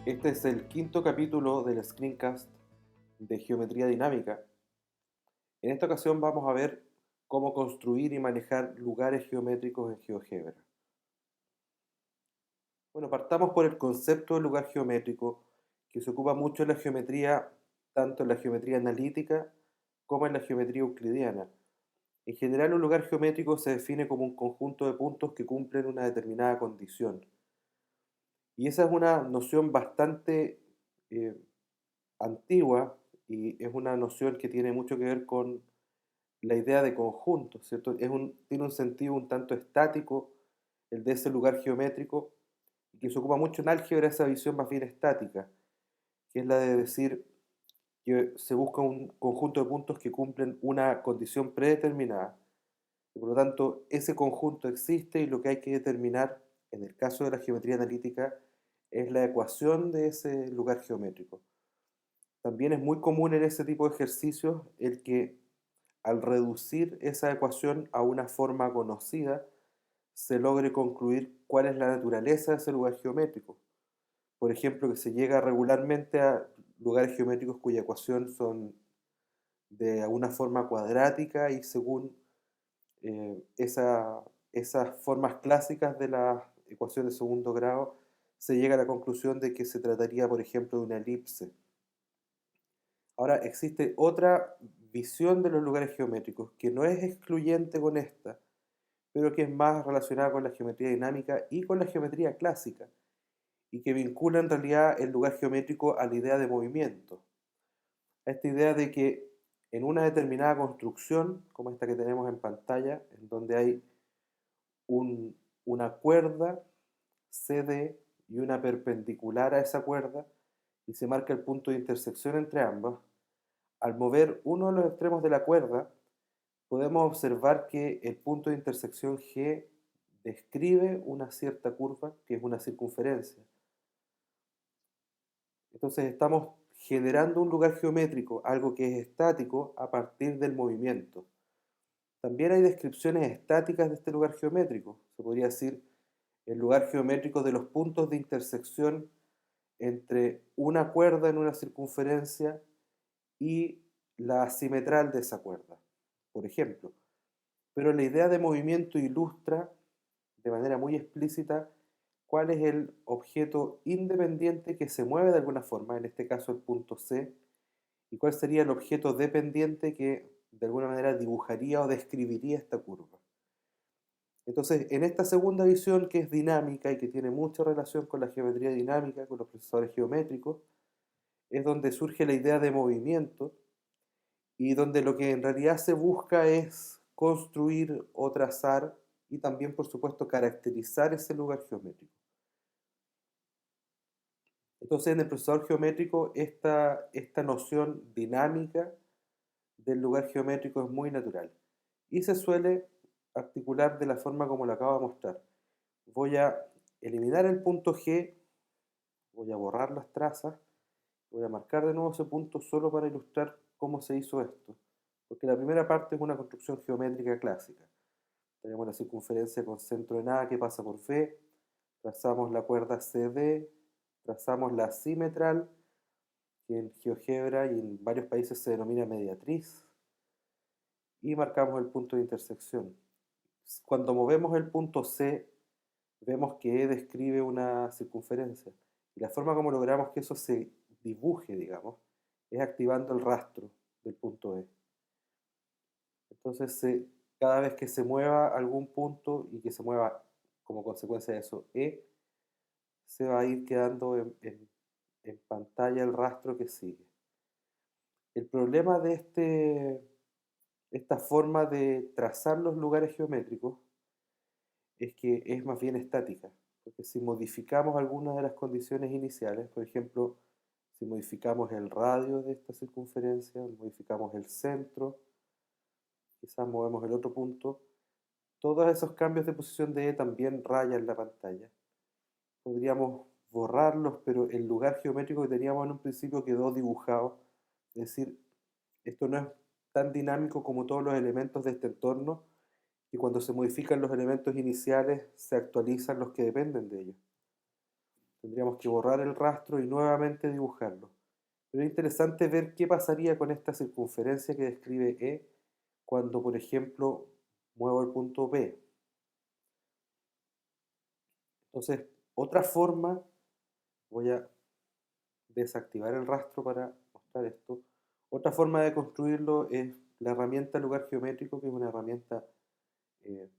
Este es el quinto capítulo del screencast de geometría dinámica. En esta ocasión vamos a ver cómo construir y manejar lugares geométricos en GeoGebra. Bueno, partamos por el concepto de lugar geométrico, que se ocupa mucho en la geometría, tanto en la geometría analítica como en la geometría euclidiana. En general, un lugar geométrico se define como un conjunto de puntos que cumplen una determinada condición. Y esa es una noción bastante eh, antigua y es una noción que tiene mucho que ver con la idea de conjunto, ¿cierto? Tiene un sentido un tanto estático el de ese lugar geométrico y que se ocupa mucho en álgebra esa visión más bien estática, que es la de decir que se busca un conjunto de puntos que cumplen una condición predeterminada. Y por lo tanto, ese conjunto existe y lo que hay que determinar en el caso de la geometría analítica es la ecuación de ese lugar geométrico. También es muy común en ese tipo de ejercicios el que al reducir esa ecuación a una forma conocida se logre concluir cuál es la naturaleza de ese lugar geométrico. Por ejemplo, que se llega regularmente a lugares geométricos cuya ecuación son de alguna forma cuadrática y según esas formas clásicas de la ecuación de segundo grado se llega a la conclusión de que se trataría, por ejemplo, de una elipse. Ahora, existe otra visión de los lugares geométricos que no es excluyente con esta, pero que es más relacionada con la geometría dinámica y con la geometría clásica, y que vincula en realidad el lugar geométrico a la idea de movimiento, a esta idea de que en una determinada construcción, como esta que tenemos en pantalla, en donde hay una cuerda CD y una perpendicular a esa cuerda, y se marca el punto de intersección entre ambas, al mover uno de los extremos de la cuerda, podemos observar que el punto de intersección G describe una cierta curva que es una circunferencia. Entonces estamos generando un lugar geométrico, algo que es estático, a partir del movimiento. También hay descripciones estáticas de este lugar geométrico. Se podría decir el lugar geométrico de los puntos de intersección entre una cuerda en una circunferencia y la simetral de esa cuerda, por ejemplo. Pero la idea de movimiento ilustra de manera muy explícita cuál es el objeto independiente que se mueve de alguna forma, en este caso el punto C, y cuál sería el objeto dependiente que de alguna manera dibujaría o describiría esta curva. Entonces, en esta segunda visión que es dinámica y que tiene mucha relación con la geometría dinámica, con los procesadores geométricos, es donde surge la idea de movimiento y donde lo que en realidad se busca es construir o trazar y también, por supuesto, caracterizar ese lugar geométrico. Entonces, en el procesador geométrico, esta noción dinámica del lugar geométrico es muy natural y se suele articular de la forma como lo acabo de mostrar. Voy a eliminar el punto G, voy a borrar las trazas, voy a marcar de nuevo ese punto solo para ilustrar cómo se hizo esto, porque la primera parte es una construcción geométrica clásica. Tenemos la circunferencia con centro en A que pasa por B, trazamos la cuerda CD, trazamos la simetral, que en GeoGebra y en varios países se denomina mediatriz, y marcamos el punto de intersección. Cuando movemos el punto C, vemos que E describe una circunferencia. Y la forma como logramos que eso se dibuje, digamos, es activando el rastro del punto E. Entonces, cada vez que se mueva algún punto y que se mueva como consecuencia de eso E, se va a ir quedando en pantalla el rastro que sigue. El problema de esta forma de trazar los lugares geométricos es que es más bien estática, porque si modificamos algunas de las condiciones iniciales, por ejemplo, si modificamos el radio de esta circunferencia, modificamos el centro, quizás movemos el otro punto, todos esos cambios de posición de E también rayan la pantalla. Podríamos borrarlos, pero el lugar geométrico que teníamos en un principio quedó dibujado. Es decir, esto no es tan dinámico como todos los elementos de este entorno, y cuando se modifican los elementos iniciales se actualizan los que dependen de ellos. Tendríamos que borrar el rastro y nuevamente dibujarlo. Pero es interesante ver qué pasaría con esta circunferencia que describe E cuando, por ejemplo, muevo el punto P. Entonces, otra forma, voy a desactivar el rastro para mostrar esto. Otra forma de construirlo es la herramienta lugar geométrico, que es una herramienta eh,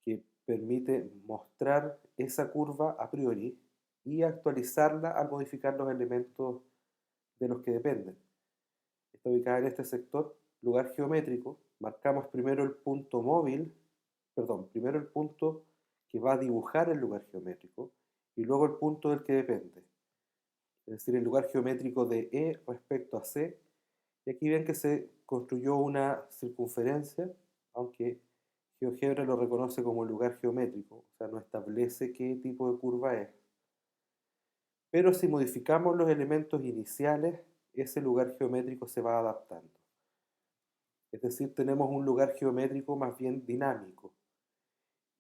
que permite mostrar esa curva a priori y actualizarla al modificar los elementos de los que dependen. Está ubicada en este sector, lugar geométrico. Marcamos primero el punto móvil, perdón, primero el punto que va a dibujar el lugar geométrico y luego el punto del que depende. Es decir, el lugar geométrico de E respecto a C. Y aquí ven que se construyó una circunferencia, aunque GeoGebra lo reconoce como lugar geométrico, o sea, no establece qué tipo de curva es. Pero si modificamos los elementos iniciales, ese lugar geométrico se va adaptando. Es decir, tenemos un lugar geométrico más bien dinámico.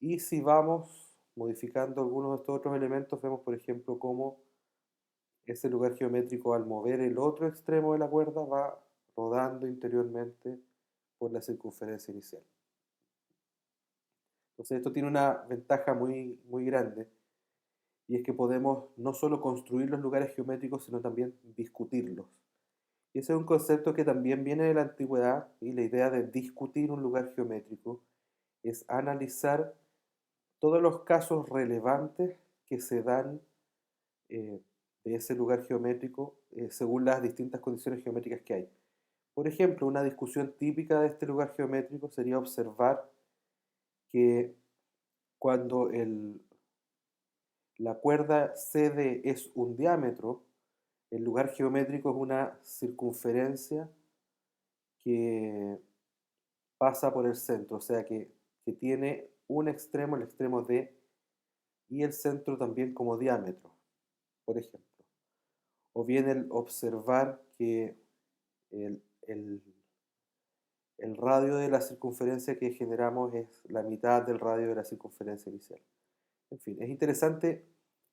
Y si vamos modificando algunos de estos otros elementos, vemos por ejemplo cómo ese lugar geométrico al mover el otro extremo de la cuerda va rodando interiormente por la circunferencia inicial. Entonces esto tiene una ventaja muy grande y es que podemos no solo construir los lugares geométricos, sino también discutirlos. Y ese es un concepto que también viene de la antigüedad y la idea de discutir un lugar geométrico es analizar todos los casos relevantes que se dan eh, de ese lugar geométrico según las distintas condiciones geométricas que hay. Por ejemplo, una discusión típica de este lugar geométrico sería observar que cuando la cuerda CD es un diámetro, el lugar geométrico es una circunferencia que pasa por el centro, o sea que tiene un extremo, el extremo D, y el centro también como diámetro, por ejemplo. O bien el observar que el, el- el radio de la circunferencia que generamos es la mitad del radio de la circunferencia inicial. En fin, es interesante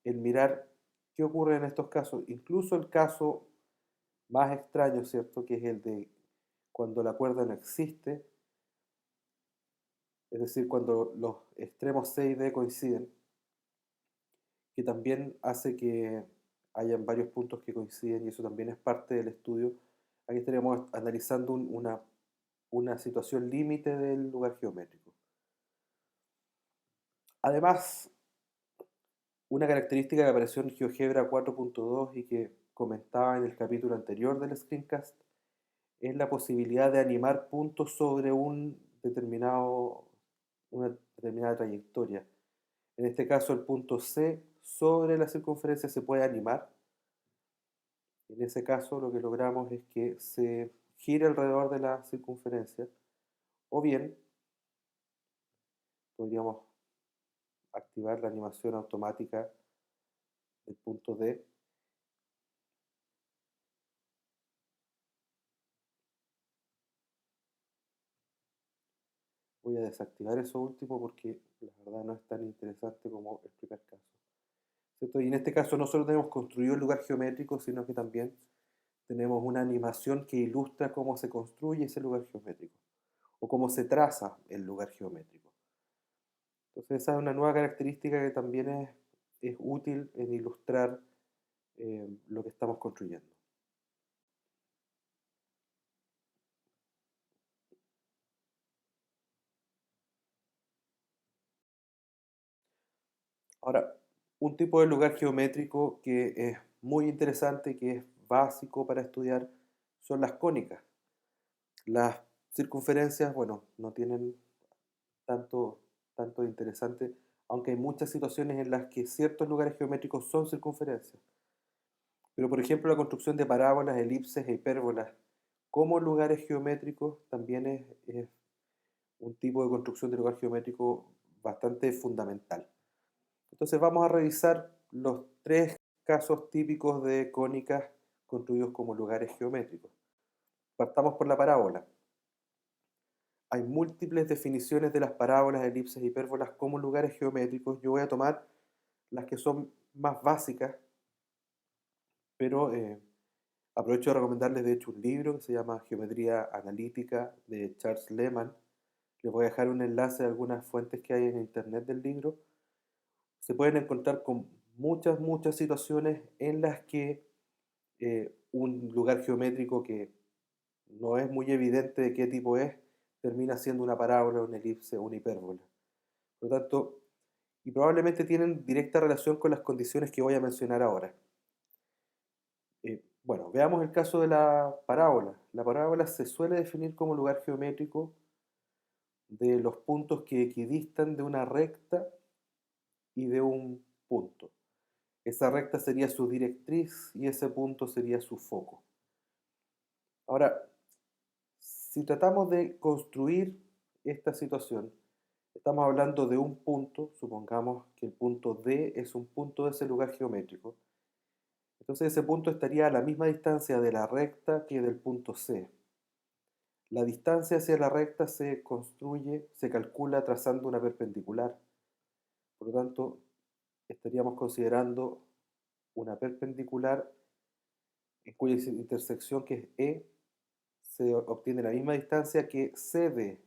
el mirar qué ocurre en estos casos, incluso el caso más extraño, ¿cierto? Que es el de cuando la cuerda no existe, es decir, cuando los extremos C y D coinciden, que también hace que hayan varios puntos que coinciden y eso también es parte del estudio. Aquí estaríamos analizando una situación límite del lugar geométrico. Además, una característica que apareció en GeoGebra 4.2 y que comentaba en el capítulo anterior del screencast es la posibilidad de animar puntos sobre una determinada trayectoria. En este caso, el punto C sobre la circunferencia se puede animar. En ese caso, lo que logramos es que se gire alrededor de la circunferencia, o bien podríamos activar la animación automática del punto D. Voy a desactivar eso último porque la verdad no es tan interesante como el primer caso. ¿Cierto? Y en este caso no solo tenemos construido el lugar geométrico, sino que también tenemos una animación que ilustra cómo se construye ese lugar geométrico o cómo se traza el lugar geométrico. Entonces esa es una nueva característica que también es útil en ilustrar lo que estamos construyendo. Ahora, un tipo de lugar geométrico que es muy interesante, que es básico para estudiar, son las cónicas. Las circunferencias, bueno, no tienen tanto, tanto de interesante, aunque hay muchas situaciones en las que ciertos lugares geométricos son circunferencias. Pero, por ejemplo, la construcción de parábolas, elipses e hipérbolas como lugares geométricos también es un tipo de construcción de lugar geométrico bastante fundamental. Entonces vamos a revisar los tres casos típicos de cónicas construidos como lugares geométricos. Partamos por la parábola. Hay múltiples definiciones de las parábolas, elipses y hipérbolas como lugares geométricos. Yo voy a tomar las que son más básicas, pero aprovecho de recomendarles de hecho un libro que se llama Geometría Analítica de Charles Lehmann. Les voy a dejar un enlace a algunas fuentes que hay en internet del libro. Se pueden encontrar con muchas situaciones en las que un lugar geométrico que no es muy evidente de qué tipo es, termina siendo una parábola, una elipse o una hipérbola. Por lo tanto, y probablemente tienen directa relación con las condiciones que voy a mencionar ahora. Bueno, veamos el caso de la parábola. La parábola se suele definir como lugar geométrico de los puntos que equidistan de una recta y de un punto. Esa recta sería su directriz y ese punto sería su foco. Ahora, si tratamos de construir esta situación, estamos hablando de un punto, supongamos que el punto D es un punto de ese lugar geométrico. Entonces ese punto estaría a la misma distancia de la recta que del punto C. La distancia hacia la recta se construye, se calcula trazando una perpendicular. Por lo tanto, estaríamos considerando una perpendicular en cuya intersección, que es E, se obtiene la misma distancia que CD.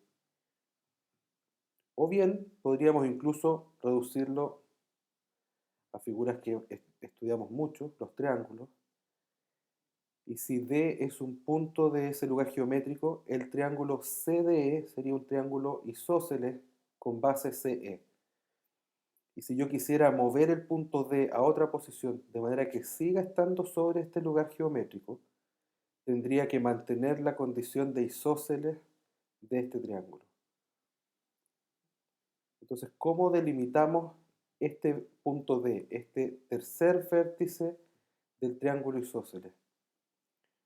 O bien podríamos incluso reducirlo a figuras que estudiamos mucho, los triángulos. Y si D es un punto de ese lugar geométrico, el triángulo CDE sería un triángulo isósceles con base CE. Y si yo quisiera mover el punto D a otra posición de manera que siga estando sobre este lugar geométrico, tendría que mantener la condición de isósceles de este triángulo. Entonces, ¿cómo delimitamos este punto D, este tercer vértice del triángulo isósceles?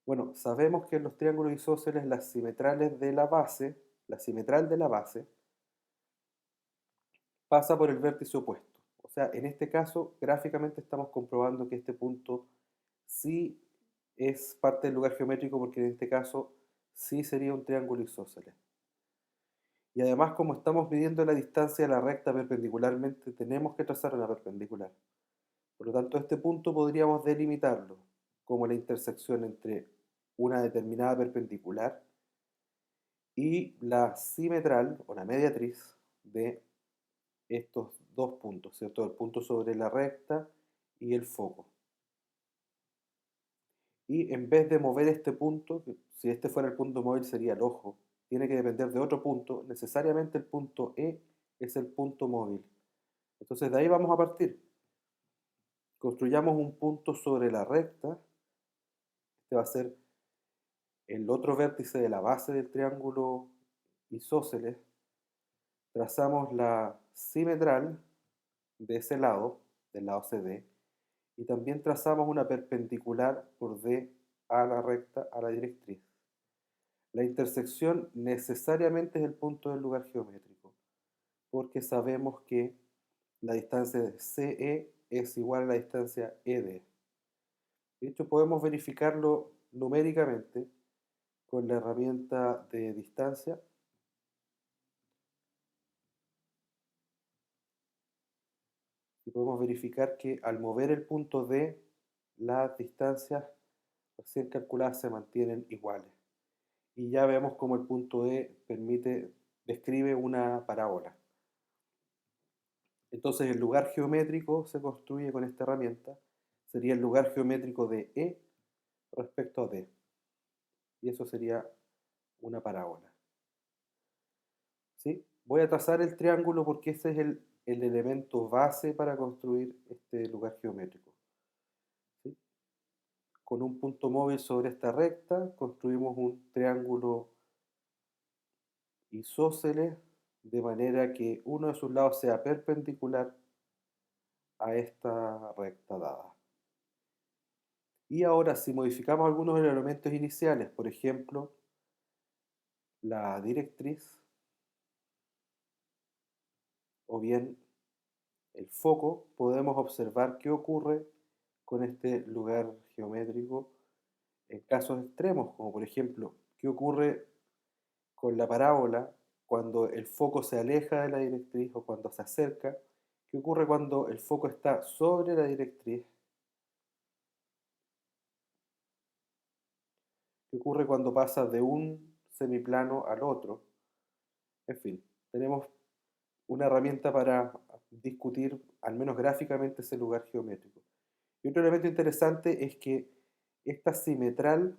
Bueno, sabemos que en los triángulos isósceles las simetrales de la base, la simetral de la base, pasa por el vértice opuesto. O sea, en este caso, gráficamente estamos comprobando que este punto sí es parte del lugar geométrico porque en este caso sí sería un triángulo isósceles. Y además, como estamos midiendo la distancia a la recta perpendicularmente, tenemos que trazar una perpendicular. Por lo tanto, este punto podríamos delimitarlo como la intersección entre una determinada perpendicular y la simetral o la mediatriz de estos dos puntos, ¿cierto? El punto sobre la recta y el foco. Y en vez de mover este punto, que si este fuera el punto móvil sería el ojo, tiene que depender de otro punto, necesariamente el punto E es el punto móvil. Entonces de ahí vamos a partir. Construyamos un punto sobre la recta, este va a ser el otro vértice de la base del triángulo isósceles, trazamos la simetral de ese lado, del lado CD, y también trazamos una perpendicular por D a la recta, a la directriz. La intersección necesariamente es el punto del lugar geométrico, porque sabemos que la distancia de CE es igual a la distancia ED. De hecho, podemos verificarlo numéricamente con la herramienta de distancia. Y podemos verificar que al mover el punto D, las distancias recién calculadas se mantienen iguales. Y ya vemos cómo el punto E describe una parábola. Entonces el lugar geométrico se construye con esta herramienta. Sería el lugar geométrico de E respecto a D. Y eso sería una parábola. ¿Sí? Voy a trazar el triángulo porque ese es el elemento base para construir este lugar geométrico. ¿Sí? Con un punto móvil sobre esta recta construimos un triángulo isósceles de manera que uno de sus lados sea perpendicular a esta recta dada. Y ahora, si modificamos algunos de los elementos iniciales, por ejemplo, la directriz o bien el foco, podemos observar qué ocurre con este lugar geométrico en casos extremos, como por ejemplo, qué ocurre con la parábola cuando el foco se aleja de la directriz o cuando se acerca, ¿Qué ocurre cuando el foco está sobre la directriz? ¿Qué ocurre cuando pasa de un semiplano al otro? En fin, tenemos una herramienta para discutir, al menos gráficamente, ese lugar geométrico. Y otro elemento interesante es que esta simetral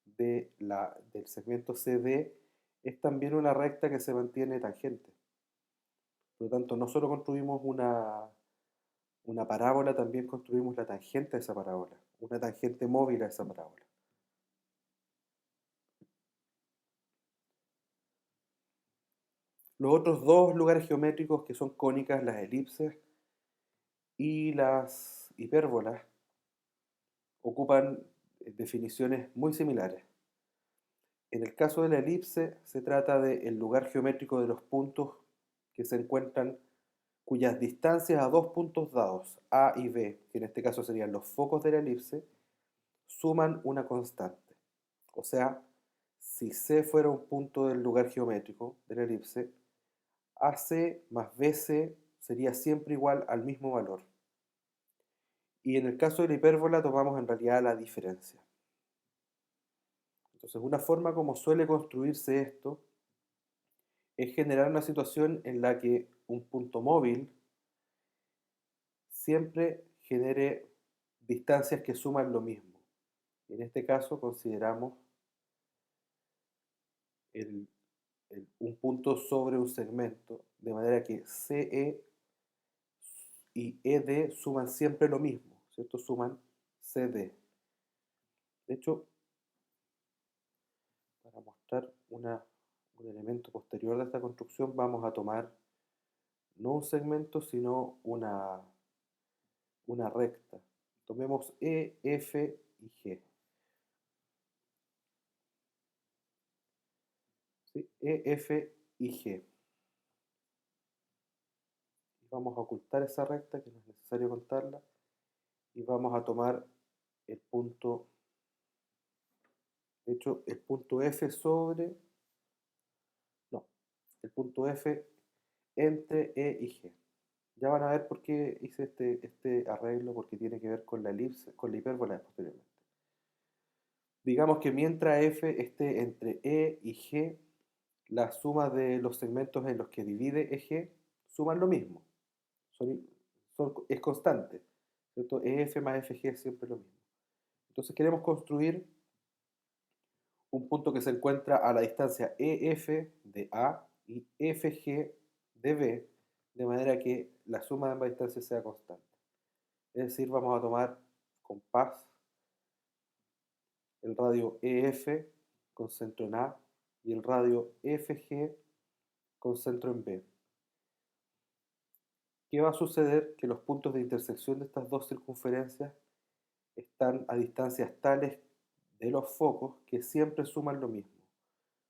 del segmento CD es también una recta que se mantiene tangente. Por lo tanto, no solo construimos una parábola, también construimos la tangente a esa parábola, una tangente móvil a esa parábola. Los otros dos lugares geométricos que son cónicas, las elipses y las hipérbolas, ocupan definiciones muy similares. En el caso de la elipse, se trata del lugar geométrico de los puntos que se encuentran, cuyas distancias a dos puntos dados, A y B, que en este caso serían los focos de la elipse, suman una constante. O sea, si C fuera un punto del lugar geométrico de la elipse, AC más BC sería siempre igual al mismo valor. Y en el caso de la hipérbola tomamos en realidad la diferencia. Entonces, una forma como suele construirse esto es generar una situación en la que un punto móvil siempre genere distancias que suman lo mismo. En este caso consideramos el, un punto sobre un segmento, de manera que CE y ED suman siempre lo mismo, ¿cierto? Suman CD. De hecho, para mostrar un elemento posterior de esta construcción, vamos a tomar no un segmento, sino una recta. Tomemos E, F y G. ¿Sí? E, F y G. Y vamos a ocultar esa recta, que no es necesario contarla, y vamos a tomar el punto, de hecho, el punto F sobre, no, el punto F entre E y G. Ya van a ver por qué hice este arreglo, porque tiene que ver con la elipse, con la hipérbola posteriormente. Digamos que mientras f esté entre E y G, la suma de los segmentos en los que divide EG suman lo mismo. Es constante, ¿cierto? EF más FG es siempre lo mismo. Entonces queremos construir un punto que se encuentra a la distancia EF de A y FG de B, de manera que la suma de ambas distancias sea constante. Es decir, vamos a tomar compás el radio EF con centro en A y el radio FG con centro en B. ¿Qué va a suceder? Que los puntos de intersección de estas dos circunferencias están a distancias tales de los focos que siempre suman lo mismo.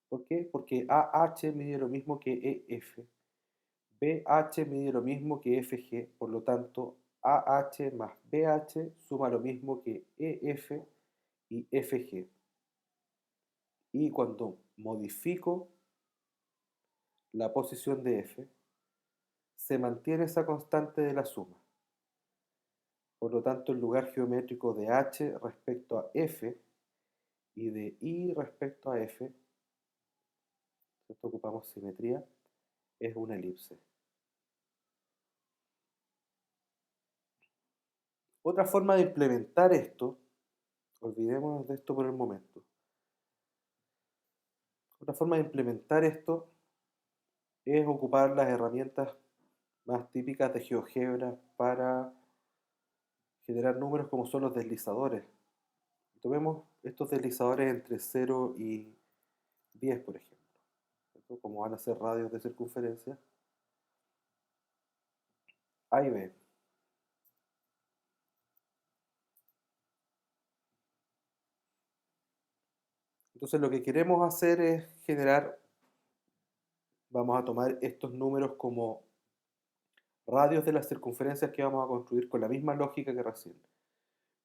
¿Por qué? Porque AH mide lo mismo que EF, BH mide lo mismo que FG, por lo tanto AH más BH suma lo mismo que EF y FG. Y cuando modifico la posición de F, se mantiene esa constante de la suma. Por lo tanto, el lugar geométrico de H respecto a F y de I respecto a F, esto ocupamos simetría, es una elipse. Otra forma de implementar esto, olvidémonos de esto por el momento. Otra forma de implementar esto es ocupar las herramientas más típicas de GeoGebra para generar números como son los deslizadores. Tomemos estos deslizadores entre 0 y 10, por ejemplo, ¿cierto? Como van a ser radios de circunferencia, A y B. Entonces lo que queremos hacer es generar, vamos a tomar estos números como radios de las circunferencias que vamos a construir con la misma lógica que recién.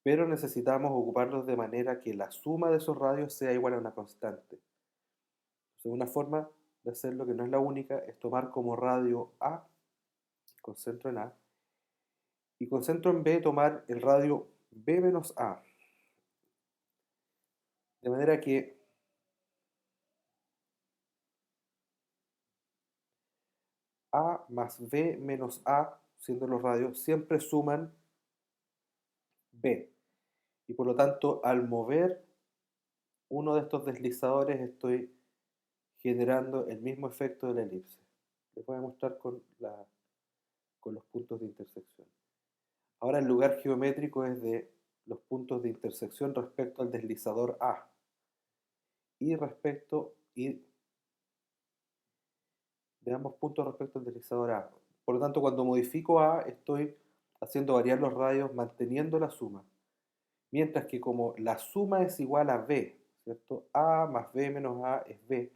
Pero necesitamos ocuparlos de manera que la suma de esos radios sea igual a una constante. Entonces una forma de hacerlo, que no es la única, es tomar como radio A concentro en A, y concentro en B tomar el radio B menos A, de manera que A más B menos A, siendo los radios, siempre suman B. Y por lo tanto, al mover uno de estos deslizadores, estoy generando el mismo efecto de la elipse. Les voy a mostrar con los puntos de intersección. Ahora el lugar geométrico es de los puntos de intersección respecto al deslizador A y de ambos puntos respecto al deslizador A. Por lo tanto, cuando modifico A, estoy haciendo variar los radios manteniendo la suma. Mientras que como la suma es igual a B, ¿cierto? A más B menos A es B.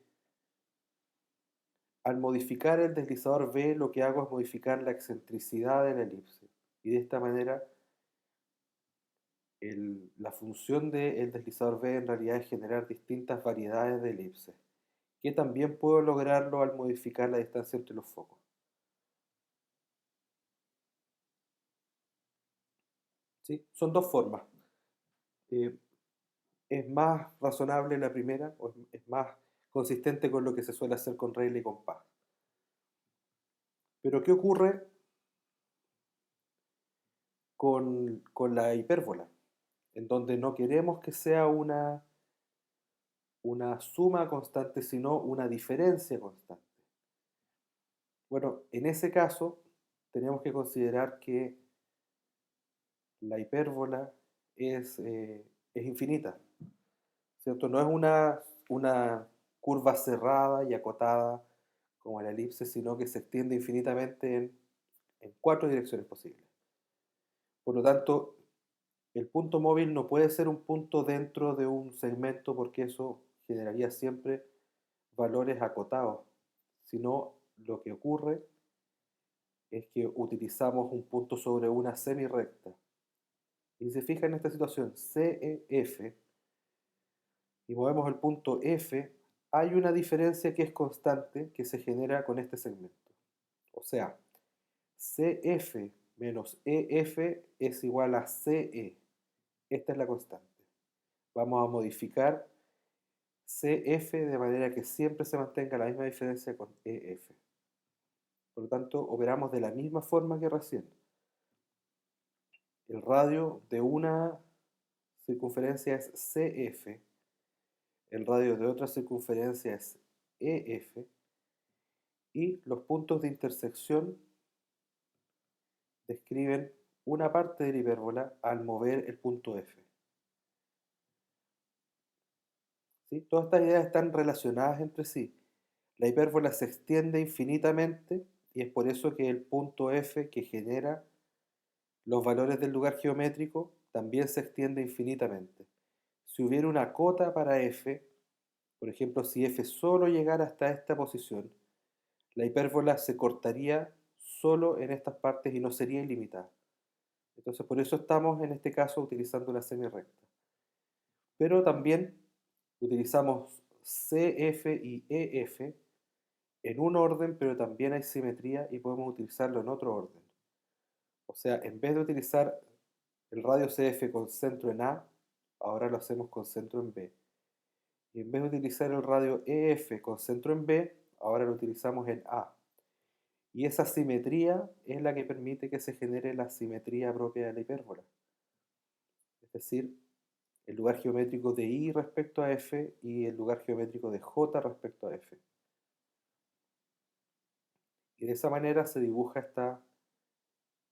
Al modificar el deslizador B, lo que hago es modificar la excentricidad de la elipse. Y de esta manera, la función del deslizador B en realidad es generar distintas variedades de elipses, que también puedo lograrlo al modificar la distancia entre los focos. ¿Sí? Son dos formas. Eh, es más razonable la primera, o es más consistente con lo que se suele hacer con regla y compás. Pero ¿qué ocurre con la hipérbola? En donde no queremos que sea una suma constante, sino una diferencia constante. Bueno, en ese caso tenemos que considerar que la hipérbola es infinita, ¿cierto? No es una curva cerrada y acotada como la elipse, sino que se extiende infinitamente en cuatro direcciones posibles. Por lo tanto, el punto móvil no puede ser un punto dentro de un segmento porque eso generaría siempre valores acotados, sino lo que ocurre es que utilizamos un punto sobre una semirrecta. Y si se fija en esta situación, CEF, y movemos el punto F, hay una diferencia que es constante que se genera con este segmento. O sea, CF menos EF es igual a CE. Esta es la constante. Vamos a modificar CF de manera que siempre se mantenga la misma diferencia con EF. Por lo tanto, operamos de la misma forma que recién. El radio de una circunferencia es CF, el radio de otra circunferencia es EF, y los puntos de intersección describen una parte de la hipérbola al mover el punto F. ¿Sí? Todas estas ideas están relacionadas entre sí. La hipérbola se extiende infinitamente y es por eso que el punto F que genera los valores del lugar geométrico también se extiende infinitamente. Si hubiera una cota para F, por ejemplo, si F solo llegara hasta esta posición, la hipérbola se cortaría solo en estas partes y no sería ilimitada. Entonces, por eso estamos en este caso utilizando la semirrecta. Pero también utilizamos CF y EF en un orden, pero también hay simetría y podemos utilizarlo en otro orden. O sea, en vez de utilizar el radio CF con centro en A, ahora lo hacemos con centro en B. Y en vez de utilizar el radio EF con centro en B, ahora lo utilizamos en A. Y esa simetría es la que permite que se genere la simetría propia de la hipérbola. Es decir, el lugar geométrico de I respecto a F y el lugar geométrico de J respecto a F. Y de esa manera se dibuja esta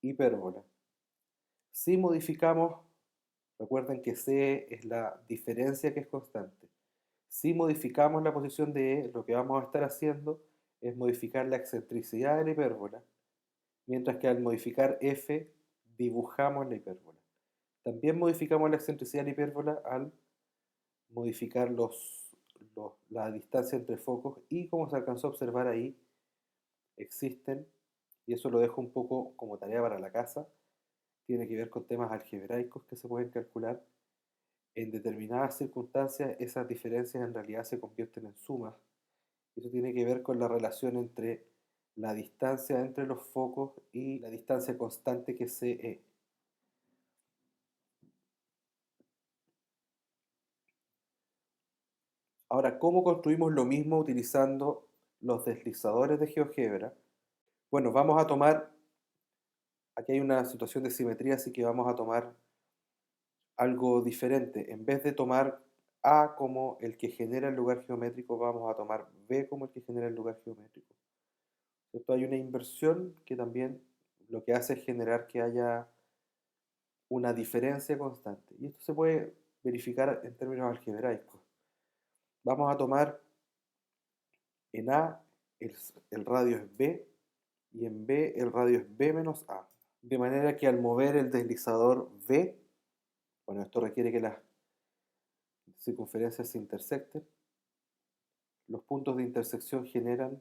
hipérbola. Si modificamos, recuerden que C es la diferencia que es constante. Si modificamos la posición de E, lo que vamos a estar haciendo es modificar la excentricidad de la hipérbola, mientras que al modificar F dibujamos la hipérbola. También modificamos la excentricidad de la hipérbola al modificar la distancia entre focos y como se alcanzó a observar ahí, existen, y eso lo dejo un poco como tarea para la casa, tiene que ver con temas algebraicos que se pueden calcular. En determinadas circunstancias esas diferencias en realidad se convierten en sumas. Eso tiene que ver con la relación entre la distancia entre los focos y la distancia constante que es CE. Ahora, ¿cómo construimos lo mismo utilizando los deslizadores de GeoGebra? Bueno, vamos a tomar, aquí hay una situación de simetría, así que vamos a tomar algo diferente. En vez de tomar A como el que genera el lugar geométrico, vamos a tomar B como el que genera el lugar geométrico. ¿Cierto? Hay una inversión que también lo que hace es generar que haya una diferencia constante. Y esto se puede verificar en términos algebraicos. Vamos a tomar en A el radio es B y en B el radio es B menos A. De manera que al mover el deslizador B, bueno, esto requiere que las circunferencias se intersecten, los puntos de intersección generan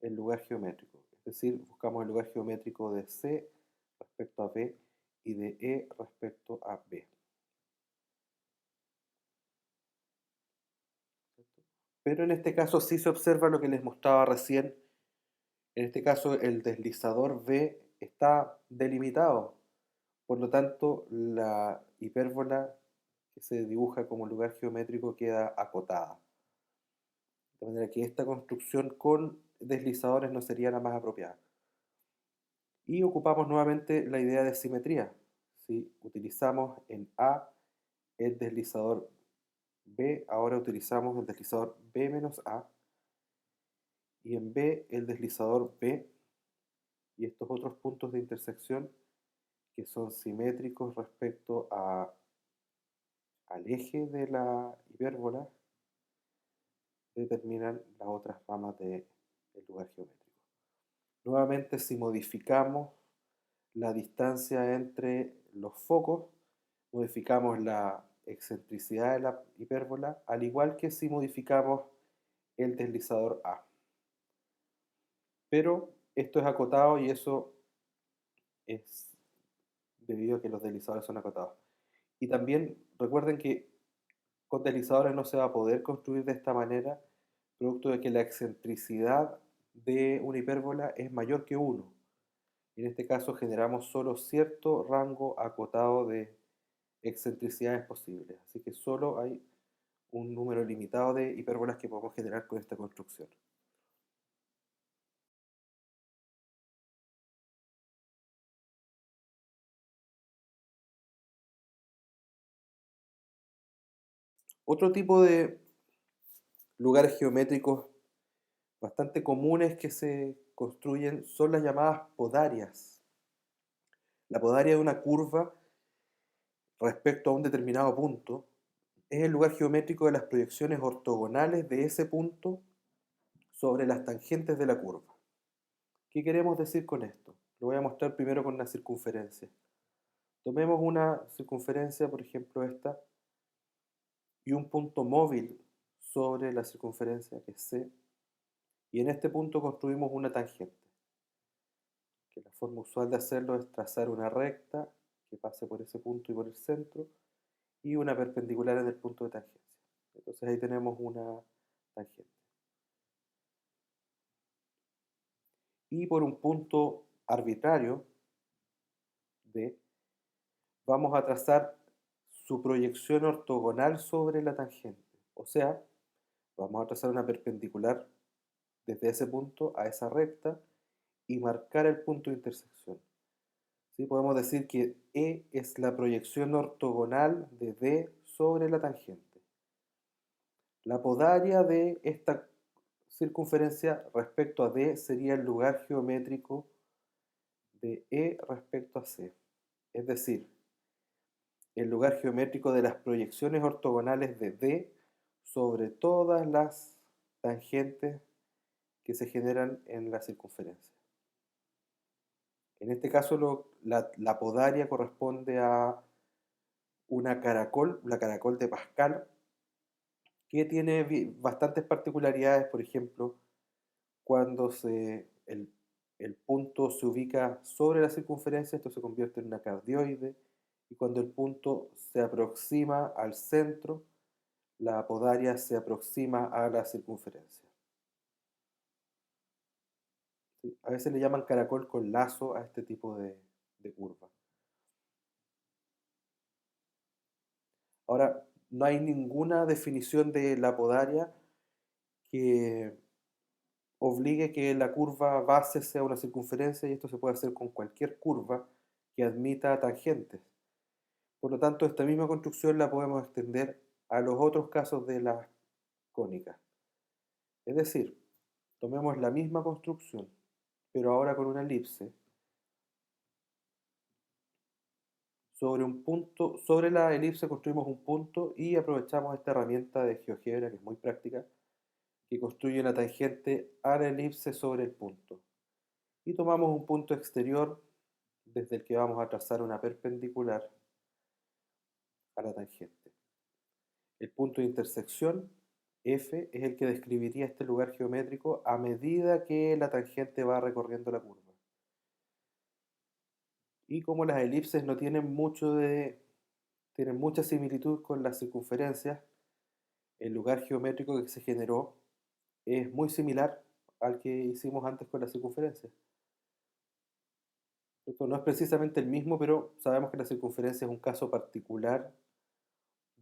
el lugar geométrico. Es decir, buscamos el lugar geométrico de C respecto a B y de E respecto a B. Pero en este caso sí se observa lo que les mostraba recién. En este caso el deslizador B está delimitado. Por lo tanto, la hipérbola que se dibuja como lugar geométrico queda acotada. De manera que esta construcción con deslizadores no sería la más apropiada. Y ocupamos nuevamente la idea de simetría. Si utilizamos en A el deslizador B, ahora utilizamos el deslizador B menos A, y en B el deslizador B, y estos otros puntos de intersección que son simétricos respecto al eje de la hipérbola, determinan las otras ramas del lugar geométrico. Nuevamente, si modificamos la distancia entre los focos, modificamos la excentricidad de la hipérbola, al igual que si modificamos el deslizador A. Pero esto es acotado y eso es debido a que los deslizadores son acotados. Y también recuerden que con deslizadores no se va a poder construir de esta manera, producto de que la excentricidad de una hipérbola es mayor que 1. En este caso generamos solo cierto rango acotado de excentricidades posibles. Así que solo hay un número limitado de hipérbolas que podemos generar con esta construcción. Otro tipo de lugares geométricos bastante comunes que se construyen son las llamadas podarias. La podaria de una curva respecto a un determinado punto es el lugar geométrico de las proyecciones ortogonales de ese punto sobre las tangentes de la curva. ¿Qué queremos decir con esto? Lo voy a mostrar primero con una circunferencia. Tomemos una circunferencia, por ejemplo esta, y un punto móvil sobre la circunferencia, que es C, y en este punto construimos una tangente, que la forma usual de hacerlo es trazar una recta que pase por ese punto y por el centro, y una perpendicular en el punto de tangencia. Entonces ahí tenemos una tangente. Y por un punto arbitrario D, vamos a trazar su proyección ortogonal sobre la tangente. O sea, vamos a trazar una perpendicular desde ese punto a esa recta y marcar el punto de intersección. ¿Sí? Podemos decir que E es la proyección ortogonal de D sobre la tangente. La podaria de esta circunferencia respecto a D sería el lugar geométrico de E respecto a C. Es decir, el lugar geométrico de las proyecciones ortogonales de D sobre todas las tangentes que se generan en la circunferencia. En este caso, la podaria corresponde a una caracol, la caracol de Pascal, que tiene bastantes particularidades. Por ejemplo, cuando el punto se ubica sobre la circunferencia, esto se convierte en una cardioide, y cuando el punto se aproxima al centro, la podaria se aproxima a la circunferencia. ¿sí? A veces le llaman caracol con lazo a este tipo de curva. Ahora, no hay ninguna definición de la podaria que obligue que la curva base sea una circunferencia y esto se puede hacer con cualquier curva que admita tangentes. Por lo tanto, esta misma construcción la podemos extender a los otros casos de las cónicas. Es decir, tomemos la misma construcción, pero ahora con una elipse, sobre un punto, sobre la elipse construimos un punto y aprovechamos esta herramienta de GeoGebra que es muy práctica, que construye una tangente a la elipse sobre el punto. Y tomamos un punto exterior desde el que vamos a trazar una perpendicular a la tangente. El punto de intersección, F, es el que describiría este lugar geométrico a medida que la tangente va recorriendo la curva. Y como las elipses no tienen tienen mucha similitud con las circunferencias, el lugar geométrico que se generó es muy similar al que hicimos antes con las circunferencias. Esto no es precisamente el mismo, pero sabemos que la circunferencia es un caso particular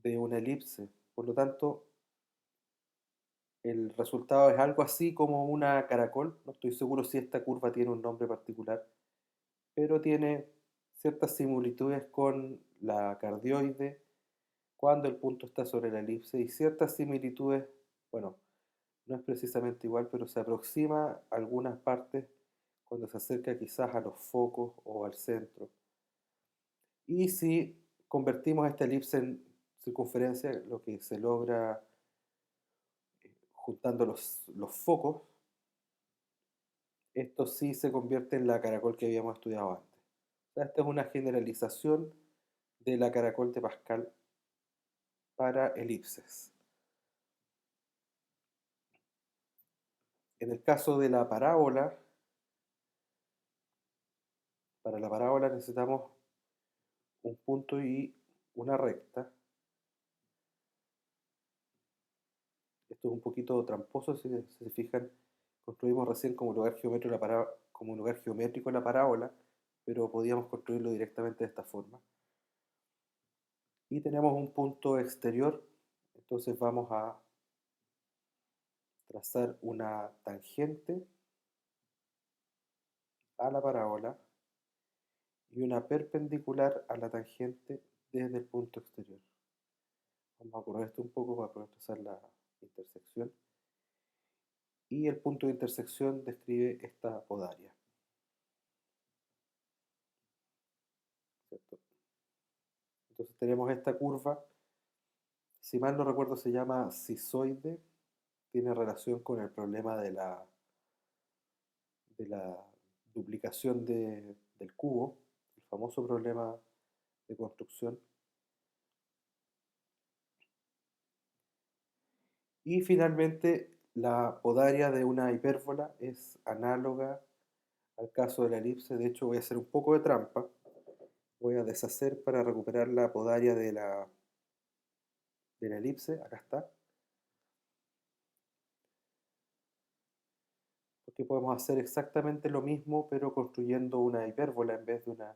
de una elipse. Por lo tanto, el resultado es algo así como una caracol. No estoy seguro si esta curva tiene un nombre particular, pero tiene ciertas similitudes con la cardioide cuando el punto está sobre la elipse y ciertas similitudes, bueno, no es precisamente igual, pero se aproxima a algunas partes cuando se acerca quizás a los focos o al centro. Y si convertimos esta elipse en circunferencia, lo que se logra juntando los focos, esto sí se convierte en la caracol que habíamos estudiado antes. O sea, esta es una generalización de la caracol de Pascal para elipses. En el caso de la parábola, para la parábola necesitamos un punto y una recta. Esto es un poquito tramposo, si se fijan, construimos recién como un lugar geométrico la parábola, pero podíamos construirlo directamente de esta forma. Y tenemos un punto exterior, entonces vamos a trazar una tangente a la parábola y una perpendicular a la tangente desde el punto exterior. Vamos a correr esto un poco para poder trazar la intersección. Y el punto de intersección describe esta podaria, ¿cierto? Entonces tenemos esta curva, si mal no recuerdo se llama sisoide, tiene relación con el problema de la duplicación del cubo, el famoso problema de construcción. Y finalmente, la podaria de una hipérbola es análoga al caso de la elipse. De hecho, voy a hacer un poco de trampa. Voy a deshacer para recuperar la podaria de la elipse. Acá está. Porque podemos hacer exactamente lo mismo, pero construyendo una hipérbola en vez de una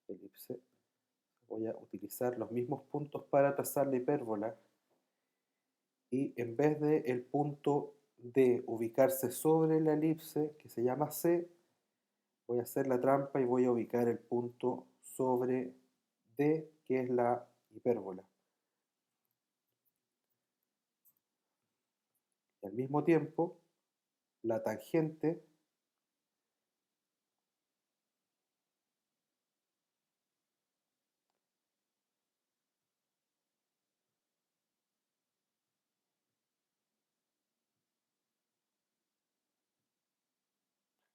elipse. Voy a utilizar los mismos puntos para trazar la hipérbola. Y en vez de el punto D ubicarse sobre la elipse, que se llama C, voy a hacer la trampa y voy a ubicar el punto sobre D, que es la hipérbola. Y al mismo tiempo, la tangente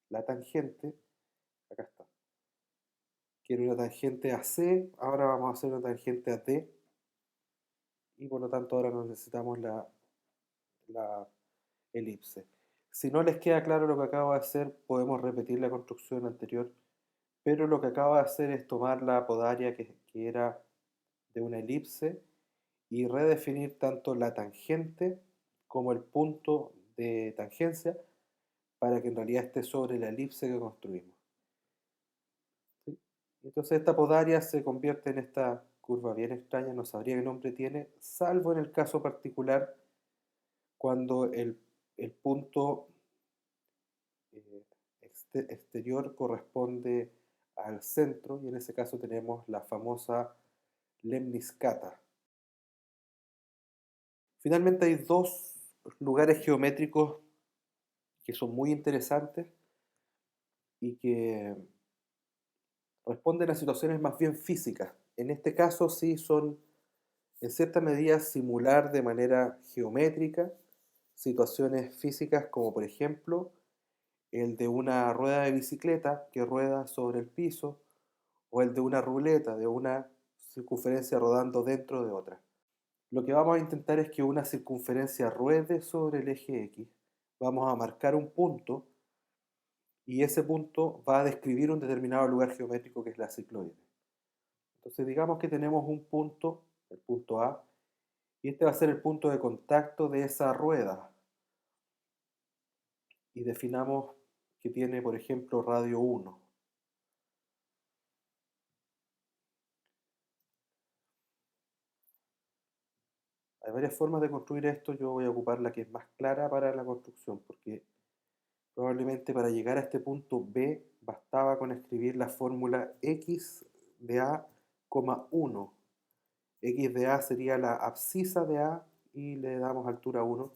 la tangente, acá está, quiero una tangente a C, ahora vamos a hacer una tangente a D, y por lo tanto ahora no necesitamos la elipse. Si no les queda claro lo que acabo de hacer, podemos repetir la construcción anterior, pero lo que acabo de hacer es tomar la podaria que era de una elipse y redefinir tanto la tangente como el punto de tangencia, para que en realidad esté sobre la elipse que construimos. ¿Sí? Entonces esta podaria se convierte en esta curva bien extraña, no sabría qué nombre tiene, salvo en el caso particular cuando el punto eh, exterior corresponde al centro, y en ese caso tenemos la famosa lemniscata. Finalmente hay dos lugares geométricos que son muy interesantes y que responden a situaciones más bien físicas. En este caso sí son en cierta medida simular de manera geométrica situaciones físicas como por ejemplo el de una rueda de bicicleta que rueda sobre el piso o el de una ruleta, de una circunferencia rodando dentro de otra. Lo que vamos a intentar es que una circunferencia ruede sobre el eje X. Vamos a marcar un punto y ese punto va a describir un determinado lugar geométrico que es la cicloide. Entonces digamos que tenemos un punto, el punto A, y este va a ser el punto de contacto de esa rueda. Y definamos que tiene, por ejemplo, radio 1. Hay varias formas de construir esto, yo voy a ocupar la que es más clara para la construcción, porque probablemente para llegar a este punto B bastaba con escribir la fórmula x de A, 1. X de A sería la abscisa de A y le damos altura 1,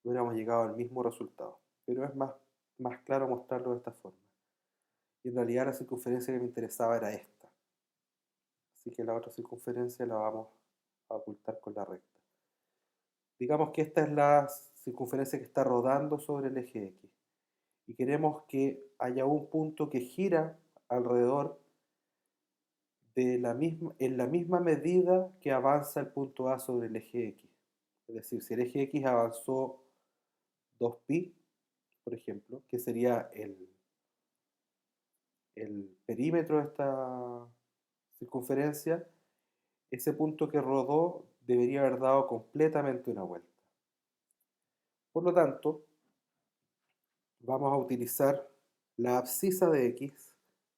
y hubiéramos llegado al mismo resultado. Pero es más claro mostrarlo de esta forma. Y en realidad la circunferencia que me interesaba era esta. Así que la otra circunferencia la vamos a ocultar con la recta. Digamos que esta es la circunferencia que está rodando sobre el eje X. Y queremos que haya un punto que gira alrededor en la misma medida que avanza el punto A sobre el eje X. Es decir, si el eje X avanzó 2pi, por ejemplo, que sería el perímetro de esta circunferencia, ese punto que rodó debería haber dado completamente una vuelta. Por lo tanto, vamos a utilizar la abscisa de x,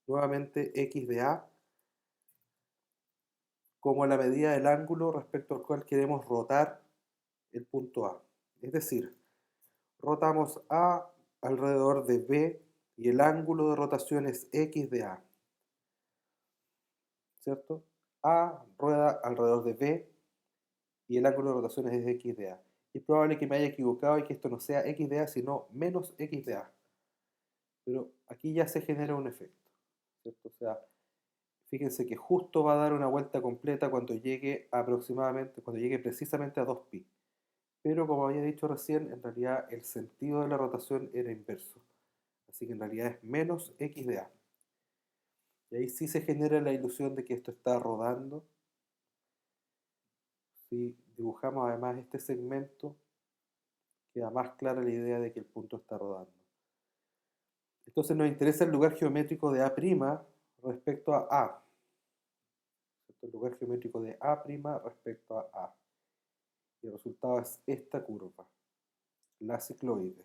nuevamente x de A, como la medida del ángulo respecto al cual queremos rotar el punto A. Es decir, rotamos A alrededor de B y el ángulo de rotación es x de A, ¿cierto? A rueda alrededor de B y el ángulo de rotación es x de A. Y es probable que me haya equivocado y que esto no sea x de A, sino menos x de A. Pero aquí ya se genera un efecto, ¿cierto? O sea, fíjense que justo va a dar una vuelta completa cuando llegue precisamente a 2pi. Pero como había dicho recién, en realidad el sentido de la rotación era inverso. Así que en realidad es menos x de A. Y ahí sí se genera la ilusión de que esto está rodando. Si dibujamos además este segmento, queda más clara la idea de que el punto está rodando. Entonces nos interesa el lugar geométrico de A' respecto a A. El lugar geométrico de A' respecto a A. Y el resultado es esta curva, la cicloide.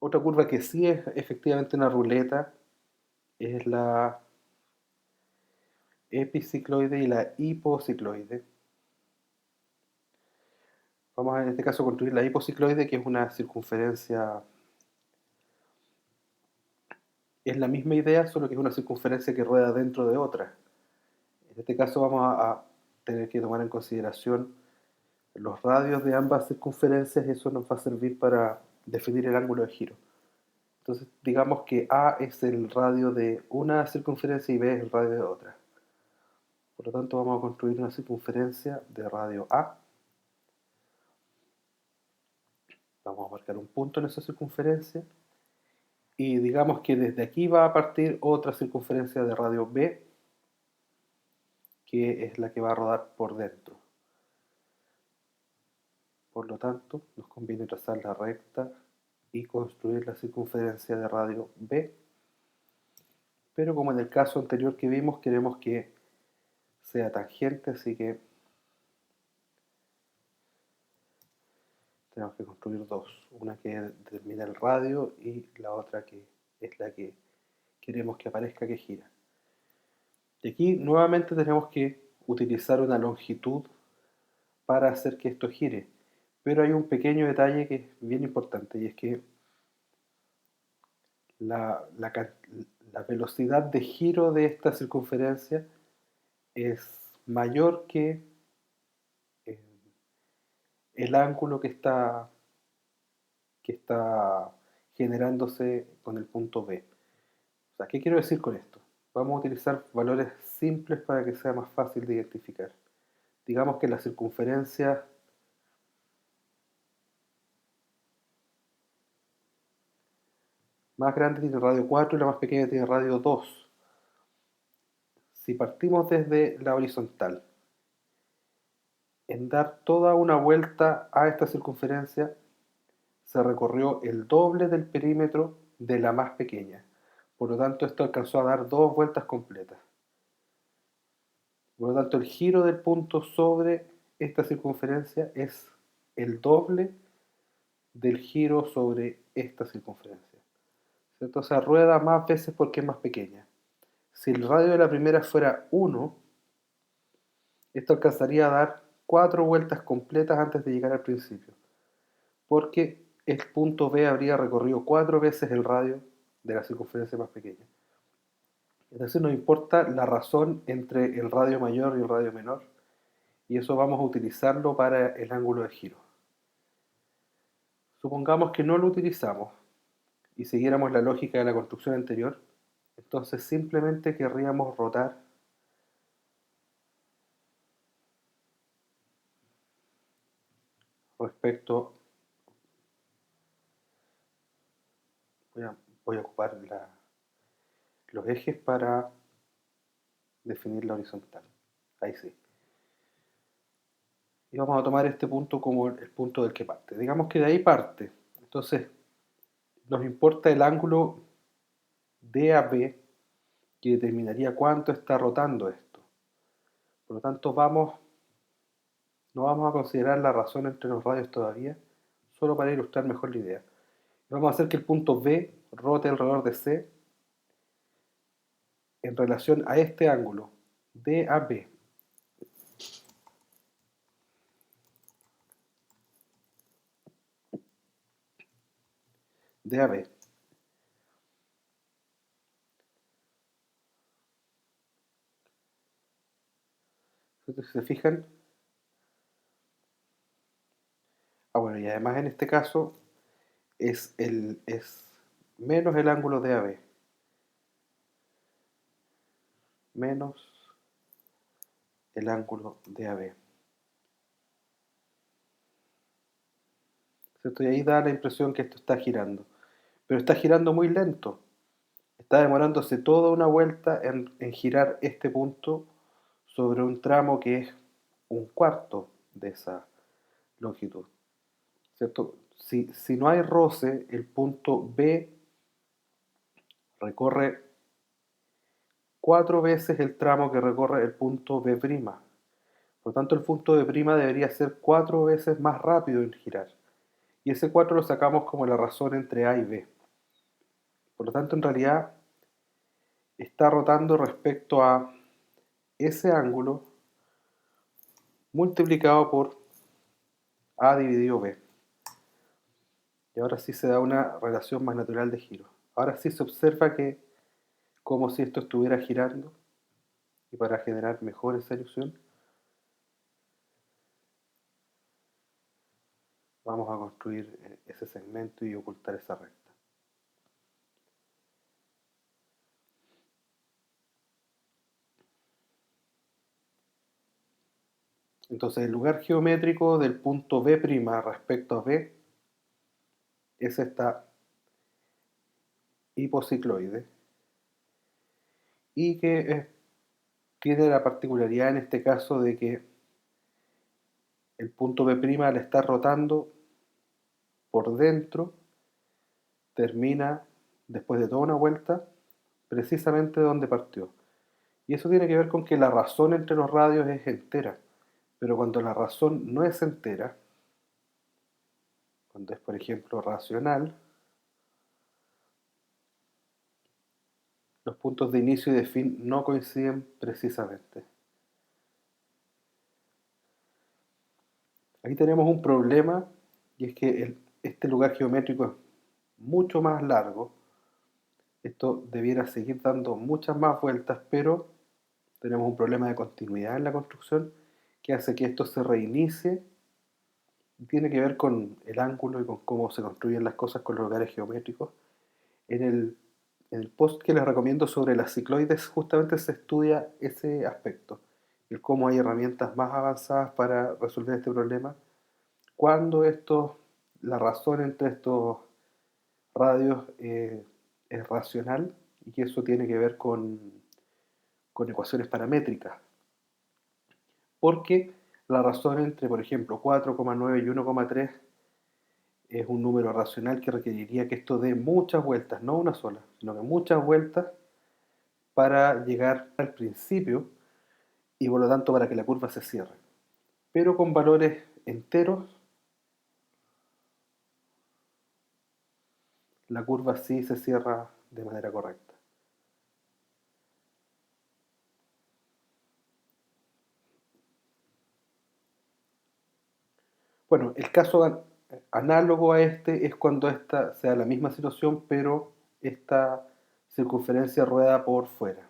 Otra curva que sí es efectivamente una ruleta es la epicicloide y la hipocicloide. Vamos a, en este caso, construir la hipocicloide, que es una circunferencia. Es la misma idea, solo que es una circunferencia que rueda dentro de otra. En este caso vamos a tener que tomar en consideración los radios de ambas circunferencias y eso nos va a servir para definir el ángulo de giro. Entonces digamos que A es el radio de una circunferencia y B es el radio de otra. Por lo tanto vamos a construir una circunferencia de radio A. Vamos a marcar un punto en esa circunferencia y digamos que desde aquí va a partir otra circunferencia de radio B, que es la que va a rodar por dentro. Por lo tanto, nos conviene trazar la recta y construir la circunferencia de radio B. Pero como en el caso anterior que vimos, queremos que sea tangente, así que tenemos que construir dos, una que determina el radio y la otra que es la que queremos que aparezca que gira. Y aquí nuevamente tenemos que utilizar una longitud para hacer que esto gire. Pero hay un pequeño detalle que es bien importante y es que la velocidad de giro de esta circunferencia es mayor que eh, el ángulo que está generándose con el punto B. O sea, ¿qué quiero decir con esto? Vamos a utilizar valores simples para que sea más fácil de identificar. Digamos que la circunferencia más grande tiene radio 4 y la más pequeña tiene radio 2. Si partimos desde la horizontal, en dar toda una vuelta a esta circunferencia, se recorrió el doble del perímetro de la más pequeña. Por lo tanto, esto alcanzó a dar 2 vueltas completas. Por lo tanto, el giro del punto sobre esta circunferencia es el doble del giro sobre esta circunferencia, ¿cierto? O sea, rueda más veces porque es más pequeña. Si el radio de la primera fuera 1, esto alcanzaría a dar 4 vueltas completas antes de llegar al principio, porque el punto B habría recorrido 4 veces el radio de la circunferencia más pequeña. Entonces nos importa la razón entre el radio mayor y el radio menor, y eso vamos a utilizarlo para el ángulo de giro. Supongamos que no lo utilizamos y siguiéramos la lógica de la construcción anterior, entonces simplemente querríamos rotar respecto, voy a ocupar los ejes para definir la horizontal. Ahí sí. Y vamos a tomar este punto como el punto del que parte. Digamos que de ahí parte. Entonces, nos importa el ángulo DAB que determinaría cuánto está rotando esto. Por lo tanto, no vamos a considerar la razón entre los radios todavía, solo para ilustrar mejor la idea. Vamos a hacer que el punto B rote alrededor de C en relación a este ángulo, DAB. DAB. Entonces, si se fijan, bueno, y además en este caso es menos el ángulo DAB, menos el ángulo DAB. ¿Cierto? Y ahí da la impresión que esto está girando. Pero está girando muy lento. Está demorándose toda una vuelta en girar este punto sobre un tramo que es un cuarto de esa longitud. ¿Cierto? Si no hay roce, el punto B recorre 4 veces el tramo que recorre el punto B'. Por lo tanto, el punto B' debería ser 4 veces más rápido en girar. Y ese 4 lo sacamos como la razón entre A y B. Por lo tanto, en realidad está rotando respecto a ese ángulo multiplicado por A dividido B. Y ahora sí se da una relación más natural de giro. Ahora sí se observa que como si esto estuviera girando, y para generar mejor esa ilusión, vamos a construir ese segmento y ocultar esa recta. Entonces el lugar geométrico del punto B' respecto a B es esta hipocicloide y que tiene la particularidad en este caso de que el punto B' al estar rotando por dentro termina, después de toda una vuelta, precisamente donde partió. Y eso tiene que ver con que la razón entre los radios es entera, pero cuando la razón no es entera, cuando es, por ejemplo, racional, los puntos de inicio y de fin no coinciden precisamente. Aquí tenemos un problema, y es que este lugar geométrico es mucho más largo. Esto debiera seguir dando muchas más vueltas, pero tenemos un problema de continuidad en la construcción que hace que esto se reinicie. Tiene que ver con el ángulo y con cómo se construyen las cosas con los lugares geométricos. En el post que les recomiendo sobre las cicloides justamente se estudia ese aspecto, el cómo hay herramientas más avanzadas para resolver este problema, cuando la razón entre estos radios es racional y que eso tiene que ver con ecuaciones paramétricas. Porque la razón entre, por ejemplo, 4,9 y 1,3 es un número racional que requeriría que esto dé muchas vueltas, no una sola, sino que muchas vueltas para llegar al principio y por lo tanto para que la curva se cierre. Pero con valores enteros, la curva sí se cierra de manera correcta. Bueno, el caso análogo a este es cuando esta sea la misma situación, pero esta circunferencia rueda por fuera.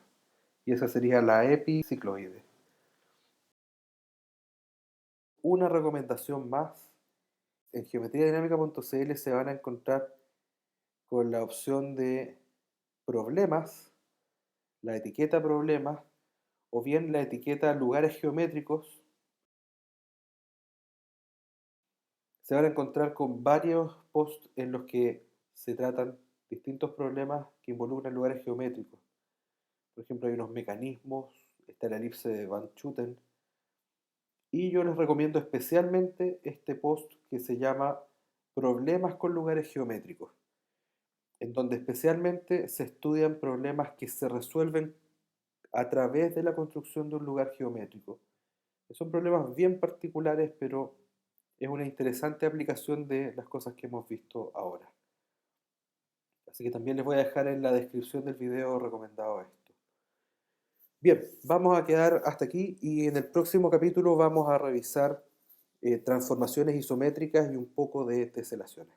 Y esa sería la epicicloide. Una recomendación más, en geometriadinámica.cl se van a encontrar con la opción de problemas, la etiqueta problemas, o bien la etiqueta lugares geométricos. Se van a encontrar con varios posts en los que se tratan distintos problemas que involucran lugares geométricos. Por ejemplo, hay unos mecanismos, está la elipse de Van Schooten, y yo les recomiendo especialmente este post que se llama Problemas con lugares geométricos, en donde especialmente se estudian problemas que se resuelven a través de la construcción de un lugar geométrico. Son problemas bien particulares, pero es una interesante aplicación de las cosas que hemos visto ahora. Así que también les voy a dejar en la descripción del video recomendado esto. Bien, vamos a quedar hasta aquí y en el próximo capítulo vamos a revisar transformaciones isométricas y un poco de teselaciones.